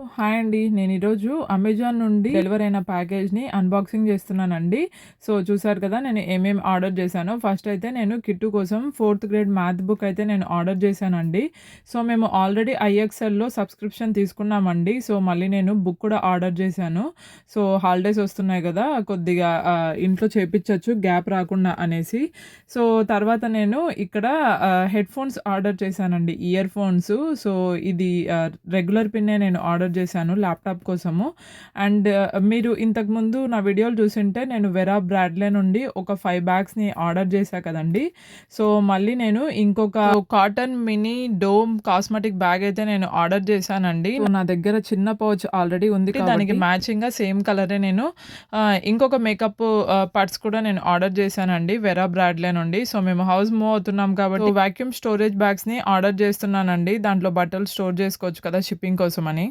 Hi అండి. నేను ఈరోజు అమెజాన్ నుండి డెలివరీ అయిన ప్యాకేజ్‌ని అన్బాక్సింగ్ చేస్తున్నానండి. సో, చూసారు కదా! నేను ఏమేమి ఆర్డర్ చేశానో. ఫస్ట్ అయితే నేను కిట్టు కోసం ఫోర్త్ గ్రేడ్ మ్యాథ్ బుక్ అయితే నేను ఆర్డర్ చేశానండి. సో, మేము ఆల్రెడీ ఐఎక్స్ఎల్‌లో సబ్స్క్రిప్షన్ తీసుకున్నామండి. సో, మళ్ళీ నేను బుక్ కూడా ఆర్డర్ చేశాను. సో, హాలిడేస్ వస్తున్నాయి కదా! కొద్దిగా ఇంట్లో చేపిచ్చొచ్చు గ్యాప్ రాకుండా అనేసి. సో, తర్వాత నేను ఇక్కడ హెడ్‌ఫోన్స్ ఆర్డర్ చేశానండి. Ear phones. సో, ఇది రెగ్యులర్ పిన్నే నేను ఆర్డర్ చేశాను ల్యాప్‌టాప్ కోసము. అండ్ మీరు ఇంతకుముందు నా వీడియోలు చూసుంటే నేను వెరా బ్రాడ్లే నుండి ఒక 5 బ్యాగ్స్‌ని ఆర్డర్ చేశా కదండీ! సో, మళ్ళీ నేను ఇంకొక cotton mini dome cosmetic bag అయితే నేను ఆర్డర్ చేశానండి. సో, నా దగ్గర చిన్న పౌచ్ ఆల్రెడీ ఉంది కాబట్టి దానికి మ్యాచింగ్‌గా సేమ్ కలరే నేను ఇంకొక మేకప్ పర్స్ కూడా నేను ఆర్డర్ చేశానండి వెరా బ్రాడ్లే నుండి. సో, మేము హౌస్ మూవ్ అవుతున్నాం కాబట్టి వాక్యూమ్ స్టోరేజ్ బ్యాగ్స్‌ని ఆర్డర్ చేస్తున్నానండి. దాంట్లో బట్టలు స్టోర్ చేసుకోవచ్చు కదా! షిప్పింగ్ కోసమని.